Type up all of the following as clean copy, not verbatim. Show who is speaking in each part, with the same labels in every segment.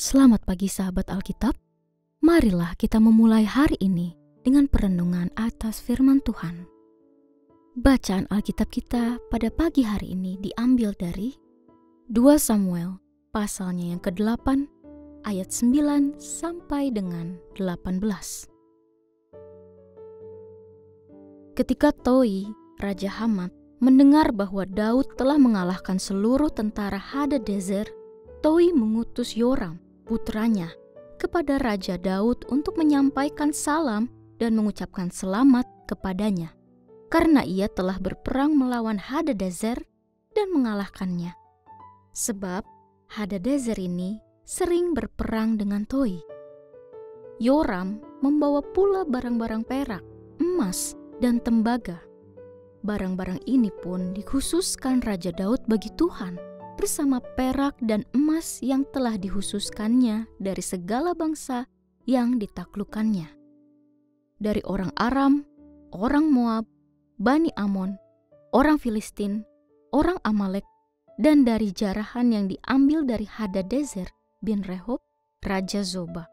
Speaker 1: Selamat pagi sahabat Alkitab. Marilah kita memulai hari ini dengan perenungan atas firman Tuhan. Bacaan Alkitab kita pada pagi hari ini diambil dari 2 Samuel pasalnya yang ke-8 ayat 9 sampai dengan 18. Ketika Toi, Raja Hamat, mendengar bahwa Daud telah mengalahkan seluruh tentara Hadadezer, Toi mengutus Yoram, putranya, kepada Raja Daud untuk menyampaikan salam dan mengucapkan selamat kepadanya, karena ia telah berperang melawan Hadadezer dan mengalahkannya. Sebab Hadadezer ini sering berperang dengan Toi. Yoram membawa pula barang-barang perak, emas, dan tembaga. Barang-barang ini pun dikhususkan Raja Daud bagi Tuhan, bersama perak dan emas yang telah dikhususkannya dari segala bangsa yang ditaklukkannya. Dari orang Aram, orang Moab, Bani Amon, orang Filistin, orang Amalek, dan dari jarahan yang diambil dari Hadadezer bin Rehob, Raja Zoba.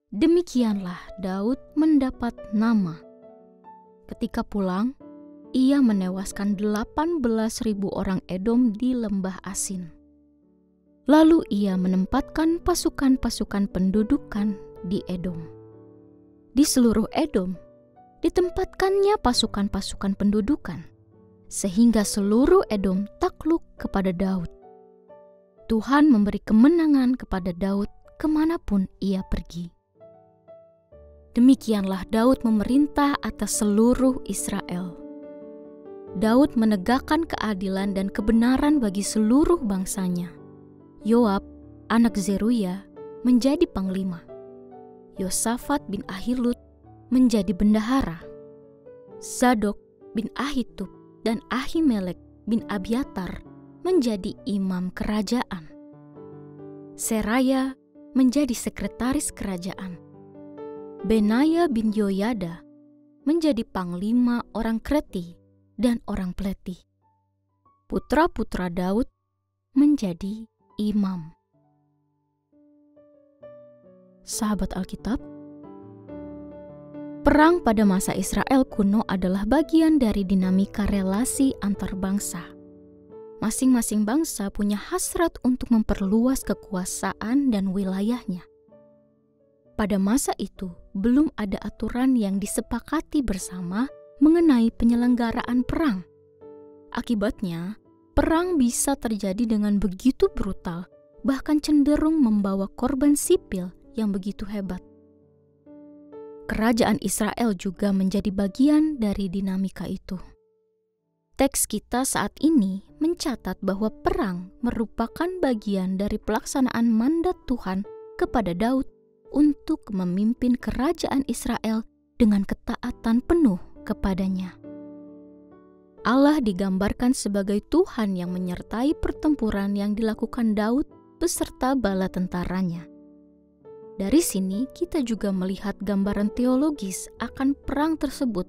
Speaker 1: Demikianlah Daud mendapat nama. Ketika pulang, ia menewaskan 18.000 orang Edom di Lembah Asin. Lalu ia menempatkan pasukan-pasukan pendudukan di Edom. Di seluruh Edom, ditempatkannya pasukan-pasukan pendudukan, sehingga seluruh Edom takluk kepada Daud. Tuhan memberi kemenangan kepada Daud kemanapun ia pergi. Demikianlah Daud memerintah atas seluruh Israel. Daud menegakkan keadilan dan kebenaran bagi seluruh bangsanya. Yoab, anak Zeruya, menjadi panglima. Yosafat bin Ahilud menjadi bendahara. Zadok bin Ahitub dan Ahimelek bin Abiatar menjadi imam kerajaan. Seraya menjadi sekretaris kerajaan. Benaya bin Yoyada menjadi panglima orang Kreti dan orang Pleti. Putra-putra Daud menjadi imam. Sahabat Alkitab, perang pada masa Israel kuno adalah bagian dari dinamika relasi antar bangsa. Masing-masing bangsa punya hasrat untuk memperluas kekuasaan dan wilayahnya. Pada masa itu, belum ada aturan yang disepakati bersama mengenai penyelenggaraan perang. Akibatnya, perang bisa terjadi dengan begitu brutal, bahkan cenderung membawa korban sipil yang begitu hebat. Kerajaan Israel juga menjadi bagian dari dinamika itu. Teks kita saat ini mencatat bahwa perang merupakan bagian dari pelaksanaan mandat Tuhan kepada Daud untuk memimpin kerajaan Israel dengan ketaatan penuh kepadanya. Allah digambarkan sebagai Tuhan yang menyertai pertempuran yang dilakukan Daud beserta bala tentaranya. Dari sini kita juga melihat gambaran teologis akan perang tersebut,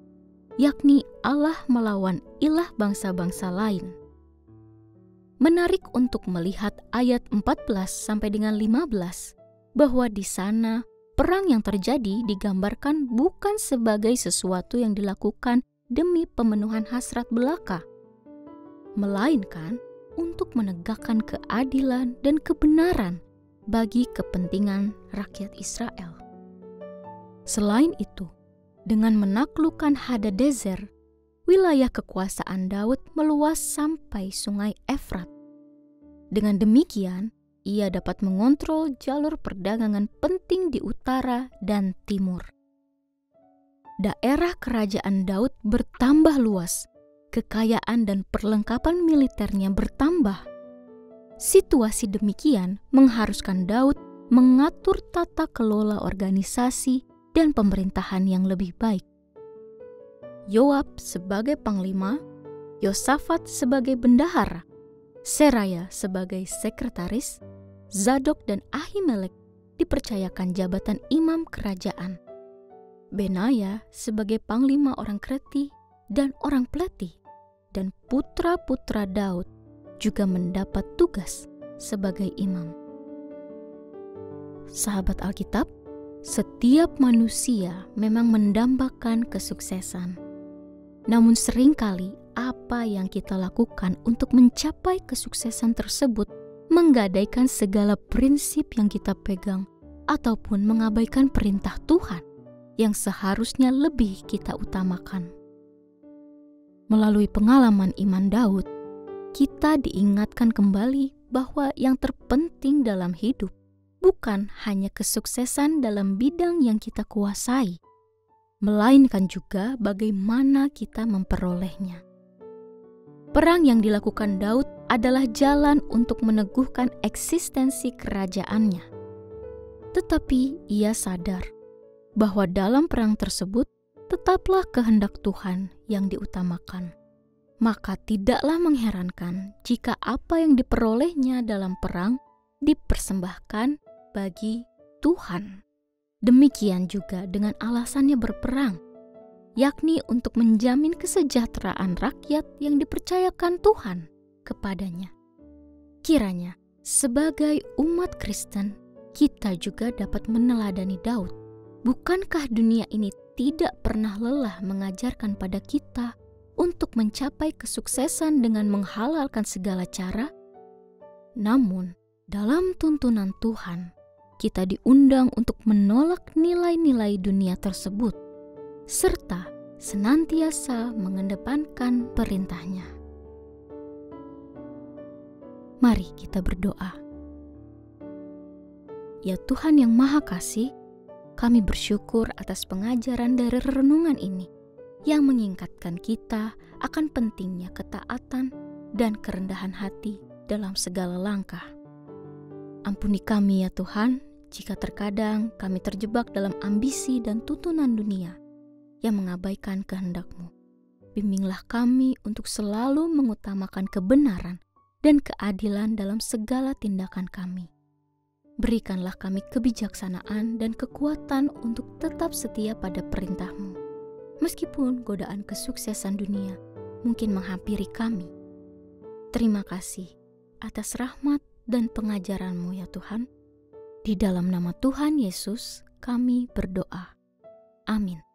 Speaker 1: yakni Allah melawan ilah bangsa-bangsa lain. Menarik untuk melihat ayat 14 sampai dengan 15 bahwa di sana perang yang terjadi digambarkan bukan sebagai sesuatu yang dilakukan demi pemenuhan hasrat belaka, melainkan untuk menegakkan keadilan dan kebenaran bagi kepentingan rakyat Israel. Selain itu, dengan menaklukkan Hadadezer, wilayah kekuasaan Daud meluas sampai sungai Efrat. Dengan demikian, ia dapat mengontrol jalur perdagangan penting di utara dan timur. Daerah kerajaan Daud bertambah luas, kekayaan dan perlengkapan militernya bertambah. Situasi demikian mengharuskan Daud mengatur tata kelola organisasi dan pemerintahan yang lebih baik. Yoab sebagai panglima, Yosafat sebagai bendahara, Seraya sebagai sekretaris, Zadok dan Ahimelek dipercayakan jabatan imam kerajaan. Benaya sebagai panglima orang Kreti dan orang Pleti, dan putra-putra Daud juga mendapat tugas sebagai imam. sahabat Alkitab, setiap manusia memang mendambakan kesuksesan. Namun seringkali apa yang kita lakukan untuk mencapai kesuksesan tersebut menggadaikan segala prinsip yang kita pegang ataupun mengabaikan perintah Tuhan yang seharusnya lebih kita utamakan. Melalui pengalaman iman Daud, kita diingatkan kembali bahwa yang terpenting dalam hidup bukan hanya kesuksesan dalam bidang yang kita kuasai, melainkan juga bagaimana kita memperolehnya. Perang yang dilakukan Daud adalah jalan untuk meneguhkan eksistensi kerajaannya. Tetapi ia sadar bahwa dalam perang tersebut tetaplah kehendak Tuhan yang diutamakan. Maka tidaklah mengherankan jika apa yang diperolehnya dalam perang dipersembahkan bagi Tuhan. Demikian juga dengan alasannya berperang, yakni untuk menjamin kesejahteraan rakyat yang dipercayakan Tuhan kepadanya. Kiranya, sebagai umat Kristen, kita juga dapat meneladani Daud. Bukankah dunia ini tidak pernah lelah mengajarkan pada kita untuk mencapai kesuksesan dengan menghalalkan segala cara? Namun, dalam tuntunan Tuhan, kita diundang untuk menolak nilai-nilai dunia tersebut, serta senantiasa mengedepankan perintahnya. Mari kita berdoa. Ya Tuhan yang Maha Kasih, kami bersyukur atas pengajaran dari renungan ini yang mengingatkan kita akan pentingnya ketaatan dan kerendahan hati dalam segala langkah. Ampuni kami ya Tuhan, jika terkadang kami terjebak dalam ambisi dan tuntunan dunia yang mengabaikan kehendak-Mu. Bimbinglah kami untuk selalu mengutamakan kebenaran dan keadilan dalam segala tindakan kami. Berikanlah kami kebijaksanaan dan kekuatan untuk tetap setia pada perintah-Mu. Meskipun godaan kesuksesan dunia mungkin menghampiri kami. Terima kasih atas rahmat dan pengajaran-Mu ya Tuhan. Di dalam nama Tuhan Yesus kami berdoa. Amin.